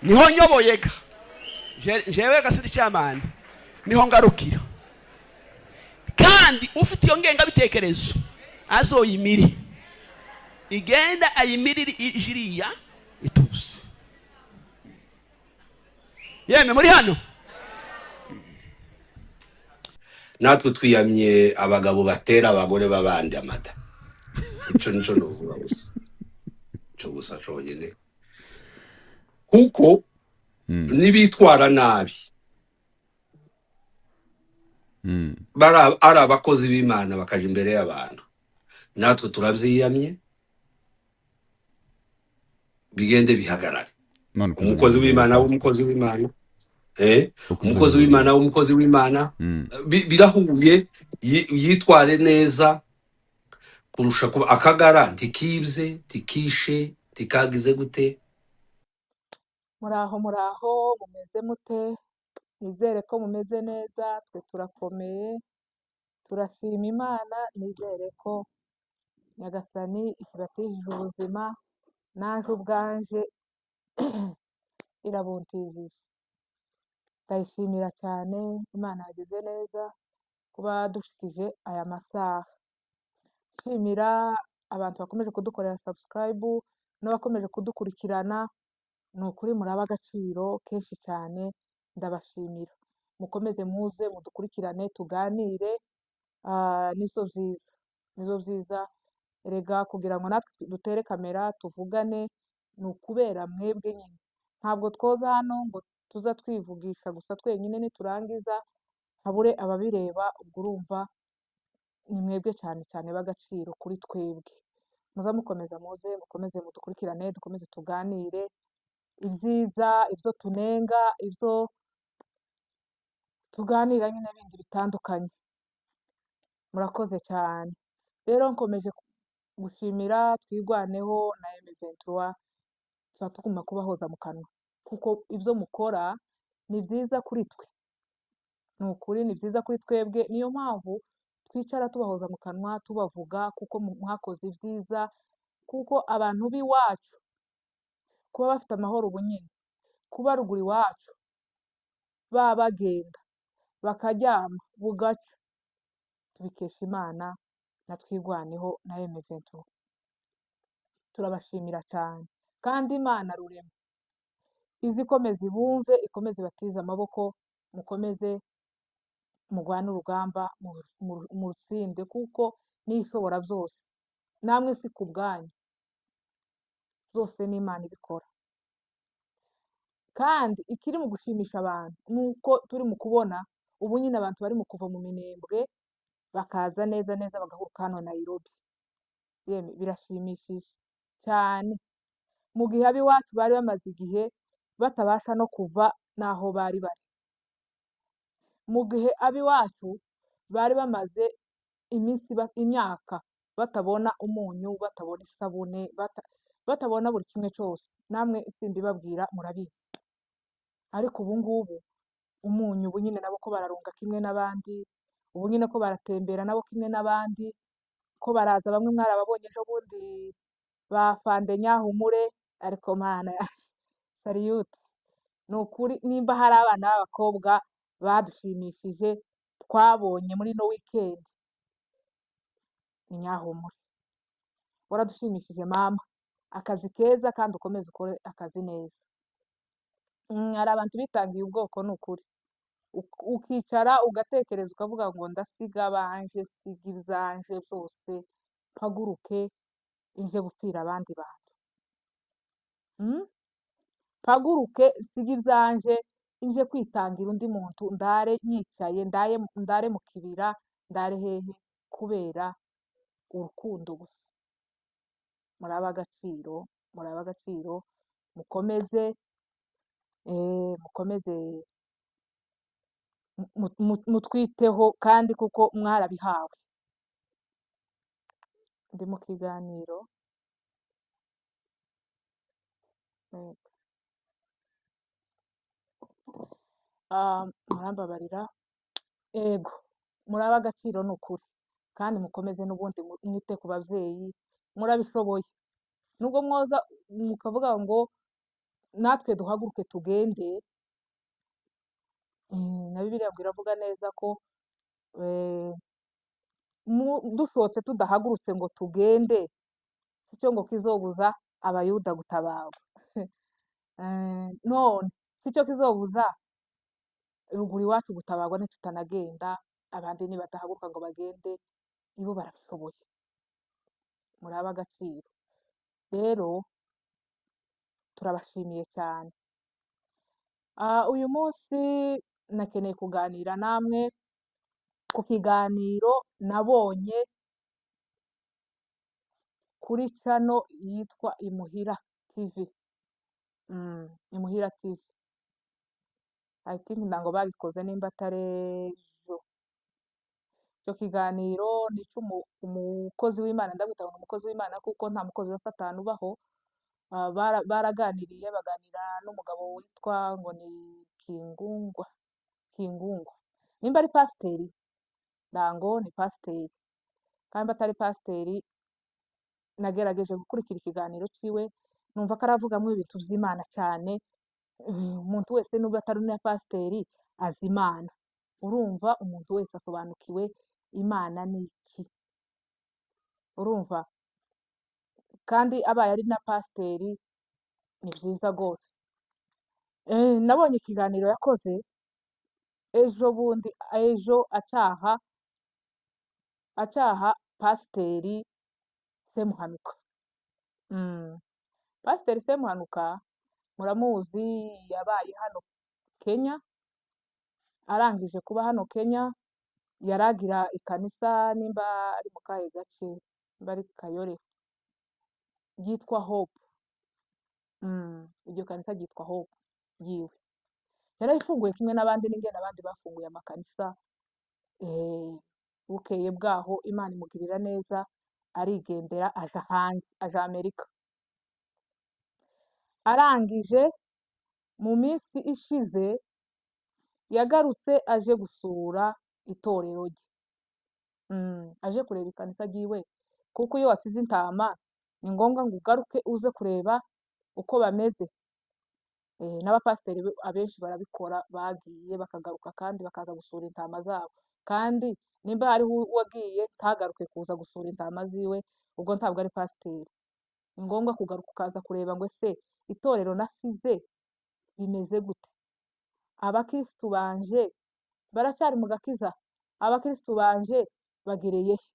niho nyoboyega jewe gasidi cyamani niho ngarukira kandi ufite iyo ngengabitekerezo azoyimire igenda ayimirire ijiriya ituze yeme muri hano natwe twiyamye abagabo batera abagore babandi amata ico nico novuga gusa cyo gusa cyonyine kuko nibitwara nabi ari abakozi b'Imana bakaje imbere y'abantu natwe turavyiyamye bigende bihagarare umukozi w'Imana umukozi w'Imana umukozi w'Imana birahuye yitware neza kurusha kuba akagara ntikibye tikishe tikagize gute. muraho mumeze mute? Nizere ko mumeze neza. Twe turakomeye, turashima Imana. Nizere ko Nyagasani ikibatijije ubuzima, naje ubwanje irabuntijije. Ndayishimira cyane, Imana yagize neza kuba dushikije aya masaha. Nshimira abantu bakomeje kudukorera subscribe n'abakomeje kudukurikirana. Ni ukuri muraba agaciro kenshi cyane, ndabashimira. Mukomeze muze mudukurikirane tuganire, nizo byiza erega kugira ngo natwe dutere kamera tuvugane ni ukubera mwebwe nyine. Ntabwo twoza hano ngo tuza twivugisha gusa twenyine niturangiza habure ababireba, ubwo urumva ni mwebwe cyane cyane b'agaciro kuri twebwe. Muza mukomeza muze mukomeze mudukurikirane, dukomeze tuganire ibyiza, ibyo tunenga, ibyo tuganira nyine bindi bitandukanye. Murakoze cyane. Rero nkomeje gushimira Twirwaneho na M23, tuba tugomba kubahoza mu kanwa kuko ibyo mukora ni byiza kuri twe. Ni ukuri ni byiza kuri twebwe, niyo mpamvu twicara tubahoza mu kanwa tubavuga kuko mwakoze ibyiza, kuko abantu b'iwacu kuba bafite amahoro ubu nyine, kuba ruguru iwacu baba bagenda bakaryama bugacya, tubikesha Imana na Twirwaneho na M23. Turabashimira cyane kandi Imana rurema izikomeze ibumve, ikomeze ibatize amaboko, mukomeze murwane urugamba murutsinde kuko n'ishobora byose. Namwe si ku bwanyu, byose ni Imana ibikora. Kandi ikiri mu gushimisha abantu ni uko turi mu kubona ubu nyine abantu bari mu kuva mu minembwe bakaza neza neza bagahuruka hano Nairobi. Yemwe birashimishije cyane, mu gihe ab'iwacu bari bamaze igihe batabasha no kuva n'aho bari bari. Mu gihe ab'iwacu bari bamaze imyaka batabona umunyu, batabona isabune, batabona buri kimwe cyose. Namwe simbibabwira murabizi. Ariko ubu ngubu umunyu ubu nyine nabo ko bararunga kimwe n'abandi, ubu nyine ko baratembera nabo kimwe n'abandi, ko baraza bamwe mwarababonye ejo bundi bafande Nyahumure. Ariko Mana sariyuti, ni ukuri nimba hari abana b'abakobwa badushimishije twabonye muri no weekend ni Nyahumure. Waradushimishije mama, akazi keza kandi ukomeze ukore akazi neza. Hari abantu bitangiye ubwoko, ni ukuri ukicara ugatekereza ukavuga ngo ndasiga abanje siga ibyanje byose mpaguruke nje gupfira abandi bantu. Mpaguruke siga ibyanje nje kwitangira undi muntu, ndare nyicaye, ndare mu kibira, ndare hehe kubera urukundo gusa. Muraba agaciro, mukomeze mutwiteho kandi kuko mwarabihawe. Ndi mu kiganiro. Murambabarira. Ego muraba agaciro ni ukuri kandi mukomeze n'ubundi mwite ku babyeyi, murabishoboye. Nubwo mwoza mukavuga ngo natwe duhaguruke tugende, na Bibiliya ngo iravuga neza ko dushotse tudahagurutse ngo tugende, si cyo ngo kizobuza abayuda gutabarwa. None si cyo kizobuza ruguru iwacu gutabarwa nitutanagenda, abandi nibatahaguruka ngo bagende, ibo barabishoboye, muri ab'agaciro. Rero turabashimiye cyane. Uyu munsi nakeneye kuganira namwe ku kiganiro nabonye kuri channel yitwa Imuhira TV. Imuhira TV. I think ntango bagikoze nimba atari ejo. Icyo kiganiro ni umukozi w'Imana, ndabwita ngo umukozi w'Imana kuko nta mukozi wa Satani ubaho. Baraganiriye baganira n'umugabo witwa ngo ni Kingungwa. Nimba ari pasiteri, ntango ni pasiteri. Kandi atari pasiteri, nagerageje gukurikira ikiganiro ciwe, numva ko aravugamo ibintu by'Imana cyane. Umuntu wese nubwo atari na pasiteri azi Imana. Urumva umuntu wese asobanukiwe Imana ni iki. Urumva kandi abaye ari na pasiteri ni byiza rwose. Nabonye ikiganiro yakoze ejo acyaha pasiteri Semuhanuka. Pasiteri Semuhanuka muramuzi, yabaye hano Kenya. Arangije kuba hano Kenya, yaragira ikanisa nimba ari mu kahe gace, nimba ari Kayore, ryitwa Hope. Iryo kanisa ryitwa Hope yiwe. Yarayifunguye kimwe n'abandi n'ingene abandi bafunguye amakanisa. Bukeye bwaho Imana imugirira neza, arigendera aja hanze, aja Amerika. Arangije mu minsi ishize yagarutse aje gusura itorero rye. Aje kureba ikanisa ryiwe, kuko iyo wasize intama ni ngombwa ngo ugaruke uze kureba uko bameze. N'abapasiteri abenshi barabikora, bagiye bakagaruka kandi bakaza gusura intama zabo. Kandi nimba hariho uwagiye ntagaruke kuza gusura intama ziwe, ubwo ntabwo ari pasiteri. Ni ngombwa kugaruka ukaza kureba ngo ese itorero nasize bimeze gute, abakirisitu banje baracyari mu gakiza, abakirisitu banje bagereye he.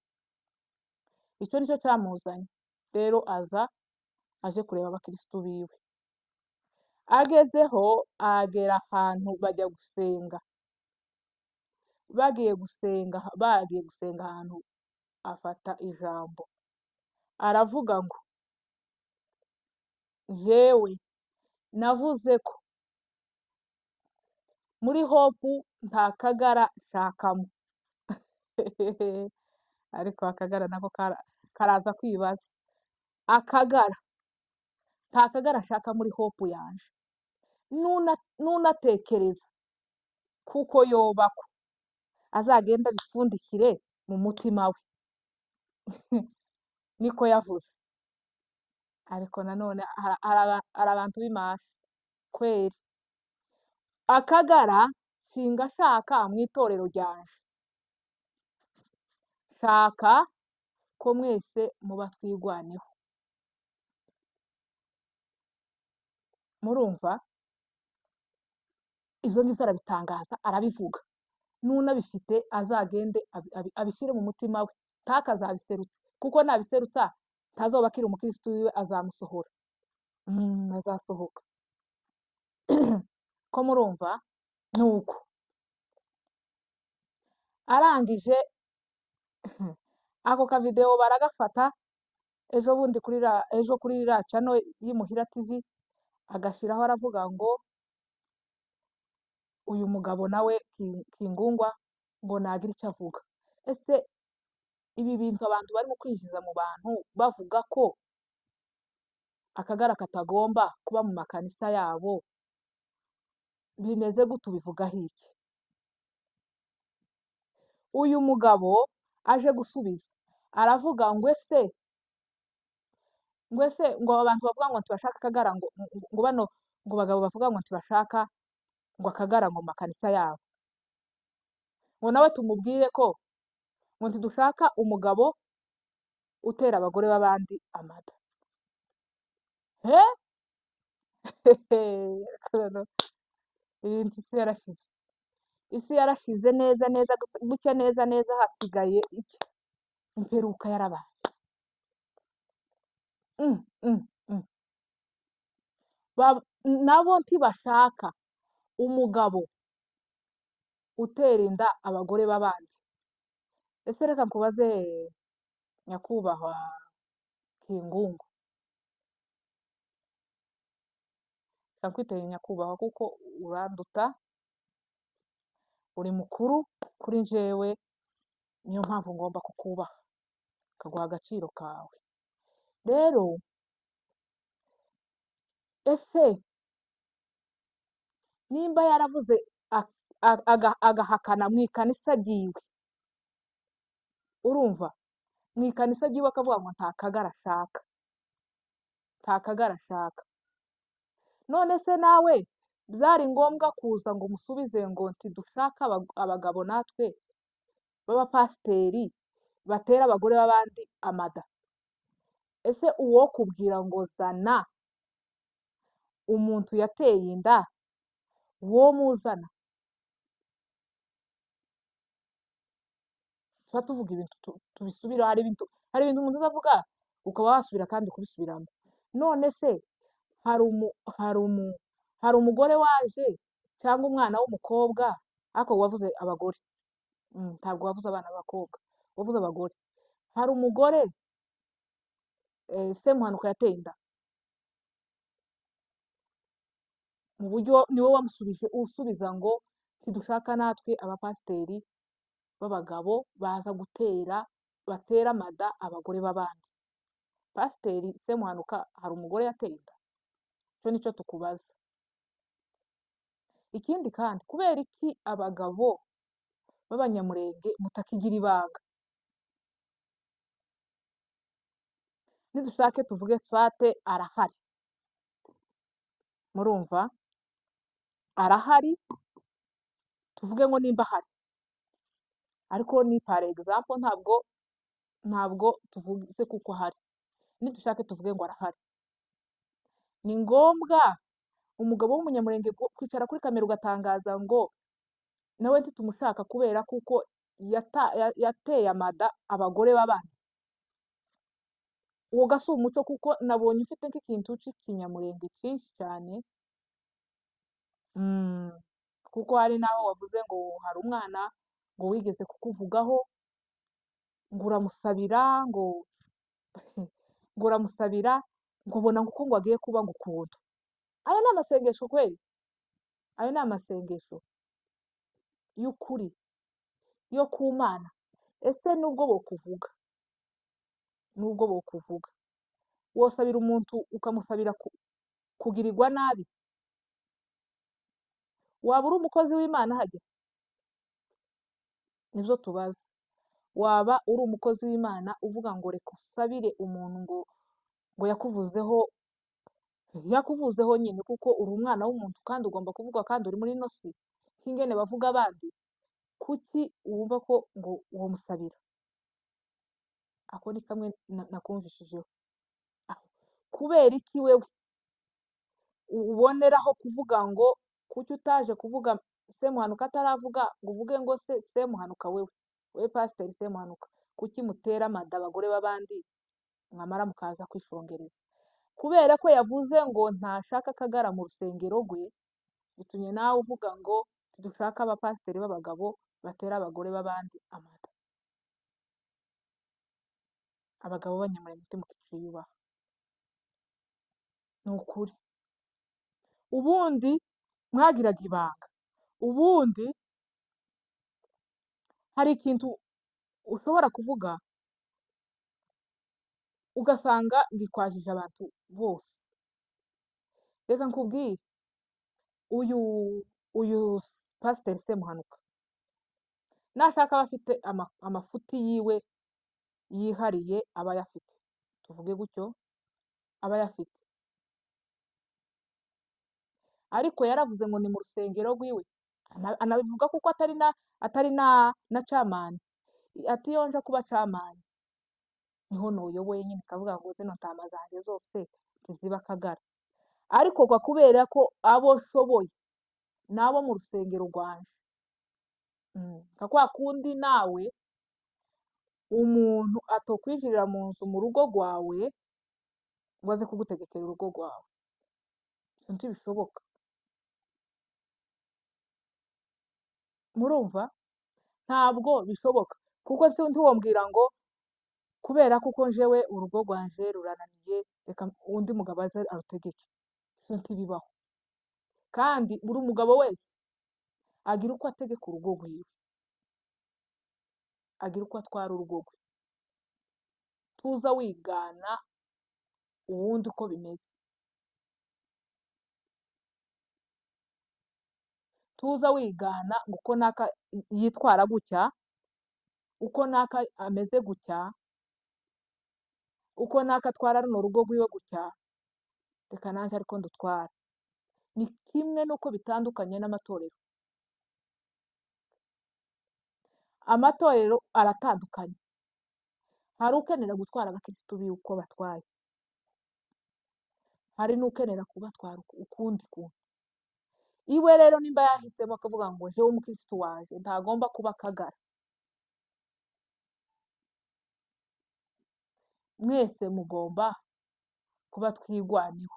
Icyo nicyo cyamuzanye. Rero aje kureba abakirisitu biwe. Agezeho agera ahantu bajya gusenga. Bagiye gusenga ahantu, afata ijambo aravuga ngo jewe navuze ko muri Hope nta kagara nshakamo. Ariko akagara nako karaza kwibaza. Akagara, nta kagara nshaka muri Hope yanje. Nunatekereza kuko yobako azagenda bipfundikire mu mutima we. Niko yavuze. Ariko nanone hari abantu b'imashi kweri. Akagara singashaka mu itorero ryanje. Shaka ko mwese muba twigwaneho. Murumva? Izo ngizo arabitangaza, arabivuga. Nunabifite azagende abishyire mu mutima we, ntakazabiserutse, kuko nabiserutsa ntazoba akiri umukirisitu wiwe, azamusohora. Azasohoka. Ko murumva? Nuko arangije ako kavideo baragafata ejo kuri iriya channel y'Imuhira TV, agashiraho aravuga ngo uyu mugabo nawe Kingungwa ngo nagira icyo avuga. Ese ibi bintu abantu barimo kwinjiza mu bantu bavuga ko akagara katagomba kuba mu makanisa yabo, bimeze gute, ubivugaho iki? Uyu mugabo aje gusubiza aravuga ngo ese ngo abantu bavuga ngo ntibashaka akagara ngo bano ngo bagabo bavuga ngo ntibashaka ngo akagara ngo mu makanisa yabo, ngo nawe tumubwire ko ngo ntidushaka umugabo utera abagore b'abandi amada. he ibintu isi yarashize neza neza gutya neza neza, hasigaye iki? Imperuka yarabaye. Mm, mm, mm. Nabo ntibashaka umugabo utera inda abagore b'abandi. Ese reka nkubaze nyakubahwa Kingungu, reka nkwiteye nyakubahwa kuko uranduta, uri mukuru kuri njyewe, niyo mpamvu ngomba kukubaha nkaguha agaciro kawe. Rero ese nimba yaravuze agahakana mu ikanisa ryiwe, urumva, mu ikanisa ryiwe akavuga ngo nta kagara ashaka, none se nawe byari ngombwa kuza ngo musubize ngo ntidushaka abagabo natwe b'abapasiteri batera abagore b'abandi amada? Ese uwo kubwira ngo zana umuntu yateye inda, uwo muzana? tuba tuvuga ibintu tubisubira, hari ibintu umuntu uzavuga ukaba wasubira kandi kubisubiramo. None se hari umugore waje cyangwa umwana w'umukobwa, ariko wavuze abagore, ntabwo wavuze abana b'abakobwa, wavuze abagore. Hari umugore Semuhanuka yateye inda, mu buryo niwe wamusubije usubiza ngo ntidushaka natwe abapasiteri b'abagabo baza batera amada abagore b'abandi. Pasiteri Semuhanuka hari umugore yateye inda? Icyo nicyo tukubaza. Ikindi kandi, kubera iki abagabo b'abanyamurenge mutakigira ibanga? Nidushake tuvuge swate arahari, murumva, arahari, tuvuge ngo nimba ahari, ariko ni par exemple, ntabwo tuvuze kuko ahari. Nidushake tuvuge ngo arahari, ni ngombwa umugabo w'umunyamurenge kwicara kuri kamera ugatangaza ngo nawe ntitumushaka kubera kuko yateye amada abagore b'abandi? Uwo gasi umuco, kuko nabonye ufite nk'ikintu cy'ikinyamurenge cyinshi cyane. Kuko hari n'aho wavuze ngo hari umwana ngo wigeze kukuvugaho ngo uramusabira ngo uramusabira ngo ubona ngo agiye kuba ngo ukuntu. Ayo ni amasengesho kweli? Ayo ni amasengesho y'ukuri yo ku Mana? Ese nubwo bokuvuga wosabira umuntu ukamusabira kugirirwa nabi? Waba uri umukozi w'Imana hajya? Nibyo tubaza. Waba uri umukozi w'Imana uvuga ngo reka usabire umuntu ngo yakuvuzeho nyine, kuko uri umwana w'umuntu kandi ugomba kuvuga, kandi uri muri ino si nk'ingene bavuga abandi. Kuki wumva ko ngo uwo musabira? Ako ni kamwe nakumvishijeho. Kubera iki wewe uboneraho kuvuga ngo kuki utaje kuvuga Semuhanuka ataravuga ngo uvuge ngo Semuhanuka, wewe pasiteri Semuhanuka, kuki mutera amada abagore b'abandi mwamara mukaza kwishongereza? Kubera ko yavuze ngo ntashaka akagara mu rusengero rwe, bitumye nawe uvuga ngo dushaka abapasiteri b'abagabo batera abagore b'abandi amada. Abagabo b'abanyamurenge timukiciyubaha, ni ukuri. Ubundi mwagiraga ibanga, ubundi hari ikintu ushobora kuvuga ugasanga gikwajije abantu bose. Reka nkubwire, uyu pasiteri Semuhanuka nashaka aba afite amafuti yiwe yihariye aba ayafite, tuvuge gutyo, aba ayafite. Ariko yaravuze ngo ni mu rusengero rwiwe, anabivuga kuko atari na camani, ati iyo nja kuba camani niho noyoboye nyine kavuga ngo zino ntama zanjye zose ntiziba akagara. Ariko kubera ko abo nshoboye n'abo mu rusengero rwanje, nka kwa kundi nawe umuntu atokwinjirira mu nzu mu rugo rwawe ngo aze kugutegekera urugo rwawe, ibyo ntibishoboka. Murumva ntabwo bishoboka, kuko si ntiwombwira ngo kubera kuko njewe urugo rwanje rurananiye reka undi mugabo aze arutegeke, ibyo ntibibaho. Kandi buri mugabo wese agira uko ategeka urugo rwiwe, agira uko atwara urugo rwe. Tuza wigana uwundi uko bimeze, tuza wigana ngo uko naka yitwara gutya, uko naka ameze gutya, uko naka atwara runo rugo rwiwe gutya, reka nanjye ariko ndutwara. Ni kimwe n'uko bitandukanye n'amatorero. Amatorero aratandukanye, hari ukenera gutwara abakirisitu biwe uko batwaye, hari n'ukenera kubatwara ukundi kuntu. Iwe rero nimba yahisemo akavuga ngo jewe umukirisitu wanje ntagomba kuba akagara, mwese mugomba kuba twigwaneho.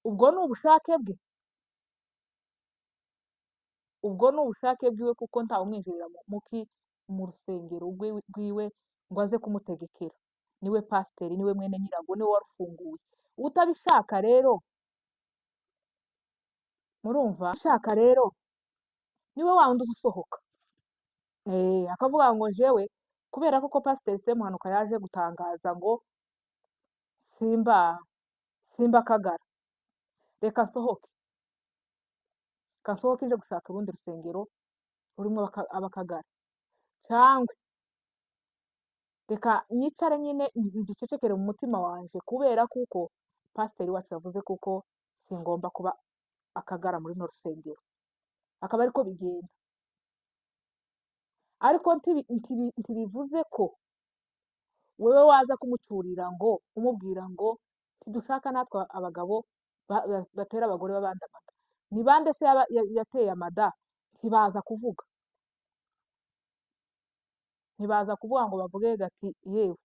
Ubwo ni ubushake bwe, ubwo ni ubushake bwiwe, kuko ntawe umwinjirira mu rusengero rwiwe ngo aze kumutegekera. Niwe pasiteri, niwe mwene nyirago, niwe warufunguye. Utabishaka rero, murumva, ushaka rero niwe wa wundi usohoka akavuga ngo jewe kubera ko pasiteri Semuhanuka yaje gutangaza ngo simba akagara, reka nsohoke nje gushaka urundi rusengero rurimo abakagara, cyangwa reka nyicare nyine ngicecekere mu mutima wanje kubera kuko pasiteri wacu yavuze kuko singomba kuba akagara muri no rusengero. Akaba ariko bigenda, ariko ntibivuze ko wewe waza kumucyurira ngo umubwira ngo tidushaka natwe abagabo batera abagore b'abandi amada. Ni bande se yateye amada? Ntibaza kuvuga ngo bavuge gati yewe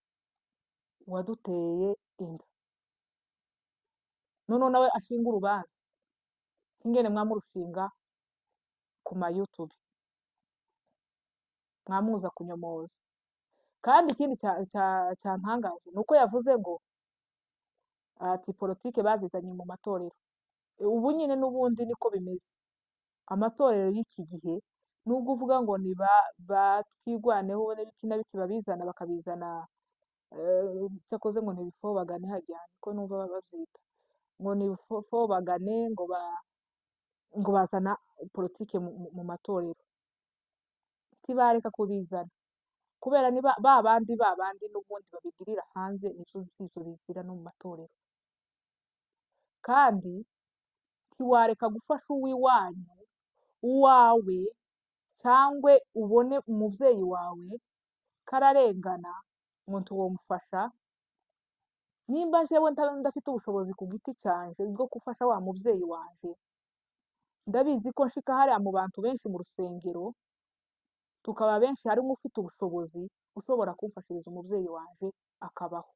waduteye inda, noneho nawe ashinga urubanza ingene mwamurushinga ku ma YouTube, mwamuza kunyomoza. Kandi ikindi cyantangaje ni uko yavuze ngo ati politike bazizanye mu matorero. Ubu nyine n'ubundi niko bimeze. Amatorero y'iki gihe nubwo uvuga ngo ni batwigwaneho n'ibiki na biki babizana bakabizana, cyakoze ngo ntibifobagane hajya niko numva babyita, ngo nibifobagane ngo bazana politike mu matorero. Ntibareka kubizana kubera ni ba bandi n'ubundi babigirira hanze, nizo bizira no mu matorero. Kandi ntiwareka gufasha uw'iwanyu, uwawe, cyangwa ubone umubyeyi wawe kararengana ngo ntiwomufasha. Nimba jewe ndafite ubushobozi ku giti cyanje bwo gufasha wa mubyeyi wanje, ndabizi ko nshika hariya mu bantu benshi mu rusengero, tukaba benshi harimo ufite ubushobozi ushobora kumfashiriza umubyeyi wanje akabaho.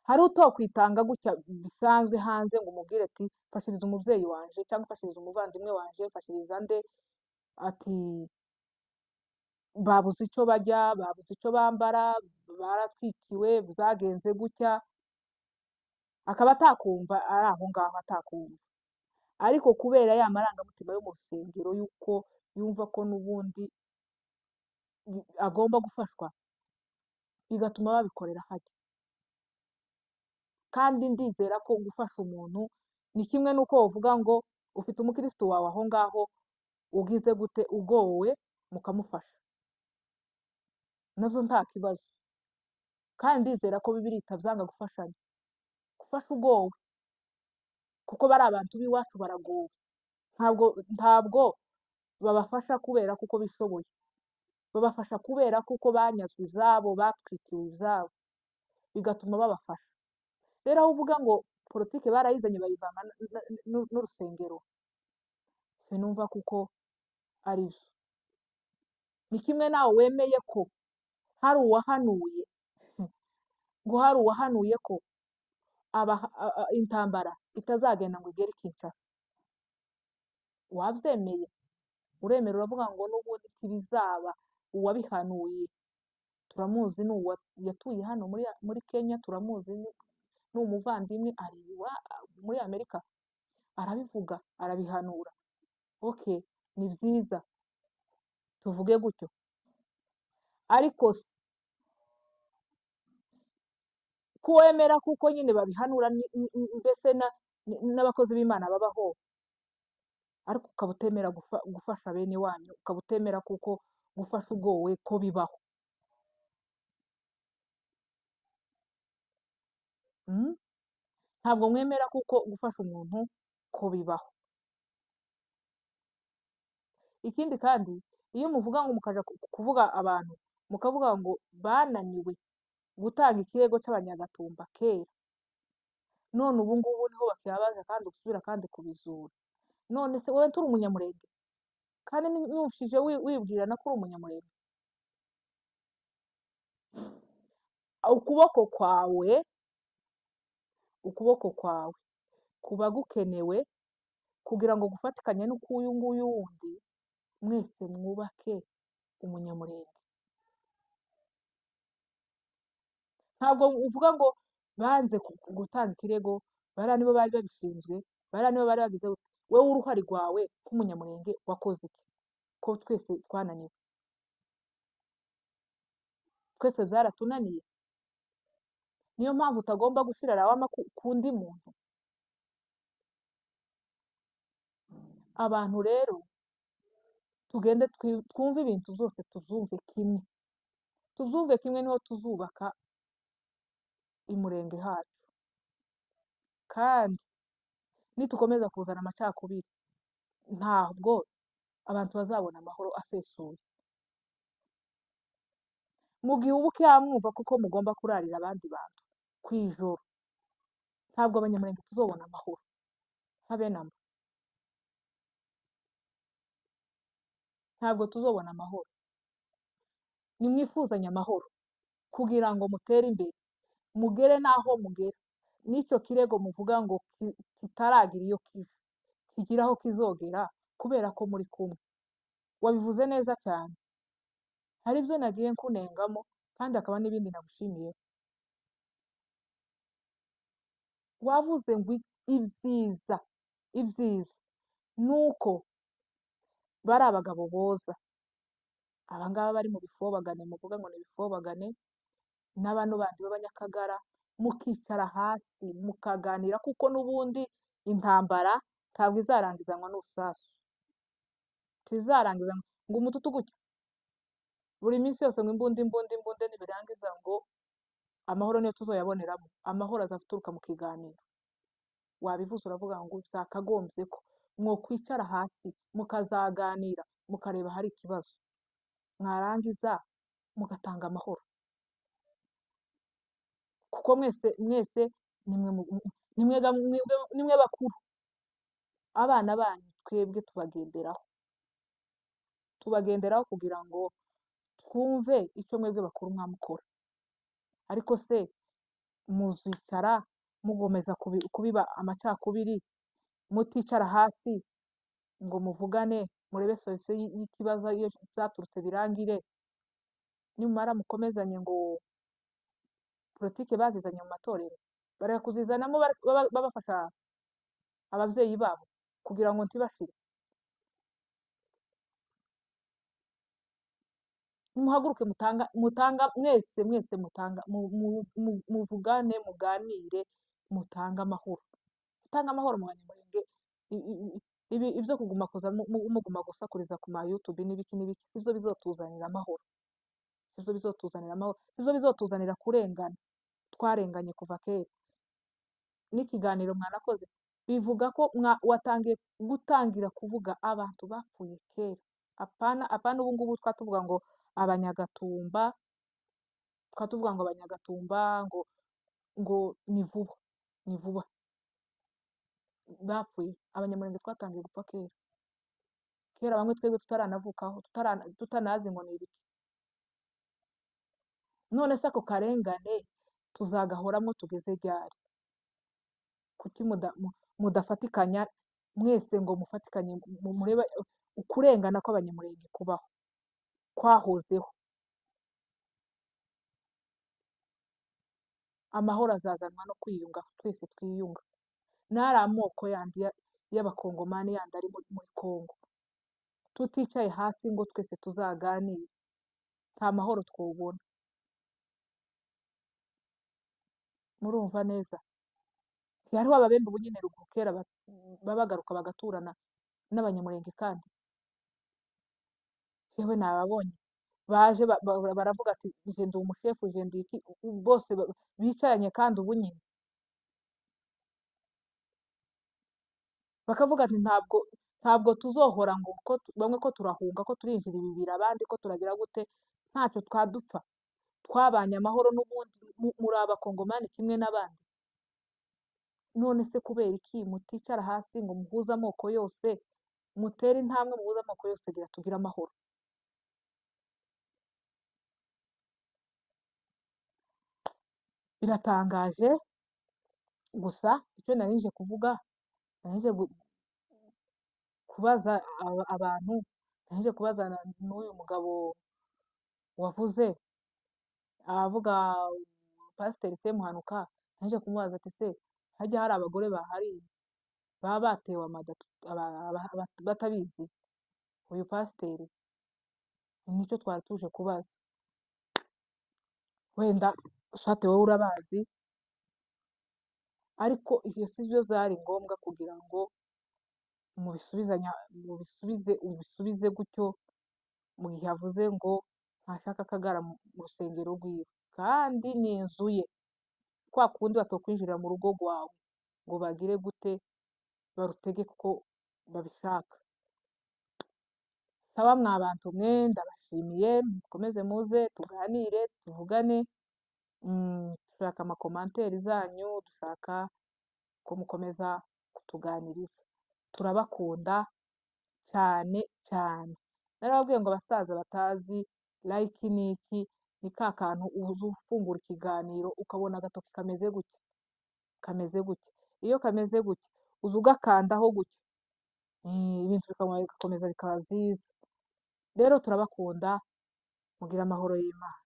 Hari utokwitanga gutya bisanzwe hanze ngo umubwire ati mfashiriza umubyeyi wanje cyangwa mfashiriza umuvandimwe wanje, mfashiriza nde, ati babuze icyo bajya, babuze icyo bambara, baratwikiwe, byagenze gutya, akaba atakumva ari aho ngaho atakumva. Ariko kubera ya marangamutima yo mu rusengero yuko yumva ko n'ubundi agomba gufashwa, bigatuma babikorera hake. Kandi ndizera ko gufasha umuntu ni kimwe n'uko bavuga ngo ufite umukristo wawe aho ngaho ugize gute ugowe mukamufasha nabyo nta kibazo, kandi ndizera ko bibiri itabyanga gufashanya, gufasha ugowe kuko bari abantu b'iwacu baragowe, ntabwo babafasha kubera kuko bishoboye, babafasha kubera kuko banyazwe izabo, batwikiwe izabo, bigatuma babafasha. Rero aho uvuga ngo politike barayizanye bayivanga n'urusengero, sinumva kuko ari byo. Ni kimwe nawe wemeye ko hari uwahanuye ngo hari uwahanuye ko intambara itazagenda ngo igere i Kinshasa, wabyemeye uremera uravuga ngo n'ubundi ntibizaba, uwabihanuye turamuzi, yatuye hano muri Kenya, turamuzi, ni umuvandimwe, ari muri Amerika, arabivuga arabihanura, okay, ni byiza tuvuge gutyo, ariko se kuwemera kuko nyine babihanura mbese n'abakozi b'Imana babaho, ariko ukaba utemera gufasha bene wanyu, ukaba utemera kuko gufasha ugowe ko bibaho. Ntabwo mwemera kuko gufasha umuntu ko bibaho. Ikindi kandi iyo muvuga ngo mukaja kuvuga abantu mukavuga ngo bananiwe gutanga ikirego cy'abanyagatumba kera, none ubu ngubu niho bakibabaza kandi gusubira kandi kubizura. None se wowe turi umunyamurenge kandi numvishije wibwirana ko uri umunyamurenge, ukuboko kwawe kuba gukenewe kugira ngo gufatikanye n'ukuyu nguyu wundi mwese mwubake umunyamurenge. Ntabwo uvuga ngo banze gutanga ikirego, bariya nibo bari babishinzwe, bariya nibo bari bagize gute, wowe uruhare rwawe nk'umunyamurenge wakoze iki ko twese twananiwe? Twese byaratunaniye, niyo mpamvu utagomba gushyira lawama ku undi muntu. Abantu rero tugende twumve ibintu byose tubyumve kimwe, niho tuzubaka imurenge hacu, kandi nitukomeza kuzana amacakubiri ntabwo abantu bazabona amahoro asesuye. Mu gihe uba ukiyamwumva kuko mugomba kurarira abandi bantu ku ijoro, ntabwo abanyamurenge tuzobona amahoro habe namba, ntabwo tuzobona amahoro. Nimwifuzanye amahoro kugira ngo mutere imbere, mugere n'aho mugera, n'icyo kirego muvuga ngo kitaragira iyo kiva kigira aho kizogera kubera ko muri kumwe. Wabivuze neza cyane, hari ibyo nagiye nkunengamo kandi hakaba n'ibindi nagushimiye. Wavuze ngo ibyiza nuko bari abagabo boza, abangaba bari mu bifobagane, muvuga ngo ni ibifobagane, n'abantu bandi b'abanyakagara, mukicara hasi mukaganira kuko n'ubundi intambara ntabwo izarangizanwa n'urusasu, ntizarangizanwa ngo umututu gutya buri minsi yose ngo imbunda nibirangiza ngo amahoro niyo tuzoyaboneramo. Amahoro azaturuka mu kiganiro. Wabivuze uravuga ngo byakagombye ko mwokwicara hasi mukazaganira mukareba hari ikibazo, mwarangiza mugatanga amahoro, kuko mwese nimwe bakuru, abana banyu twebwe tubagenderaho kugira ngo twumve icyo mwebwe bakuru mwamukora. Ariko se muzicara mugomeza kubiba amacakubiri, muticara hasi ngo muvugane murebe solution y'ikibazo iyo zaturutse birangire, nimara mukomezanye ngo politike bazizanye mu matorero, bareka kuzizanamo babafasha ababyeyi babo kugira ngo ntibashire. Nimuhaguruke mutanga mwese muvugane muganire mutange amahoro mu banyamurenge. ibyo kuguma kuza muguma gusakuriza ku ma YouTube n'ibiki n'ibiki sibyo bizotuzanira amahoro, sibyo bizotuzanira amahoro, sibyo bizotuzanira kurengana, twarenganye kuva kera. N'ikiganiro mwanakoze bivuga ko watangiye gutangira kuvuga abantu bapfuye kera, apana ubu ngubu twatuvuga ngo abanyagatumba, twatuvuga ngo abanyagatumba ngo ni vuba bapfuye. Abanyamurenge twatangiye gupfa kera bamwe twebwe tutaranavukaho, tutanazi ngo ni ibiki. None se ako karengane tuzagahoramo tugeze ryari? Kuki mudafatikanya mwese ngo mufatikanye murebe ukurengana kw'abanyamurenge kubaho kwahozeho? Amahoro azazanwa no kwiyunga, twese twiyunga. Ntari amoko yandi y'abakongomani yandi ari muri Kongo, tuticaye hasi ngo twese tuzaganire, nta mahoro twobona. Murumva neza? Hariho ababembe ubu nyine ruguru kera babagaruka bagaturana n'abanyamurenge, kandi yewe nababonye baje baravuga ati je ndi umushefu, je ndi iki, bose bicaranye kandi ubu nyine bakavuga ati ntabwo tuzohora ngo bamwe ko turahunga, ko turinjira ibibira, abandi ko turagira gute, ntacyo twadupfa, twabanye amahoro n'ubundi muri abakongomani kimwe n'abandi. None se kubera iki muticara hasi ngo muhuze amoko yose, mutere intambwe muhuze amoko yose kugira tugire amahoro? Biratangaje, gusa icyo nari nje kuvuga, nari nje kubaza abantu, nari nje kubaza n'uyu mugabo wavuze avuga Pasiteri Semuhanuka, nari nje kumubaza ati se hajya hari abagore bahari baba batewe amada batabizi? Uyu pasiteri nicyo twari tuje kubaza, wenda swate wowe urabazi, ariko ibyo si byo zari ngombwa kugira ngo ubisubize gutyo, mu gihe avuze ngo ntashaka akagara mu rusengero rwiwe, kandi ni inzu ye. Kwa kundi batokwinjirira mu rugo rwawe ngo bagire gute, barutegeke uko babishaka. Saba mwa bantu mwe, ndabashimiye, mukomeze muze tuganire, tuvugane, dushaka amakomanteri zanyu, dushaka ko mukomeza kutuganiriza, turabakunda cyane cyane. Narababwiye ngo abasaza batazi like ni iki, ni ka kantu uza ufungura ikiganiro ukabona agatoki kameze gutya, iyo kameze gutya uza ugakandaho gutya, ibintu bigakomeza bikaba byiza. Rero turabakunda, mugire amahoro y'Imana.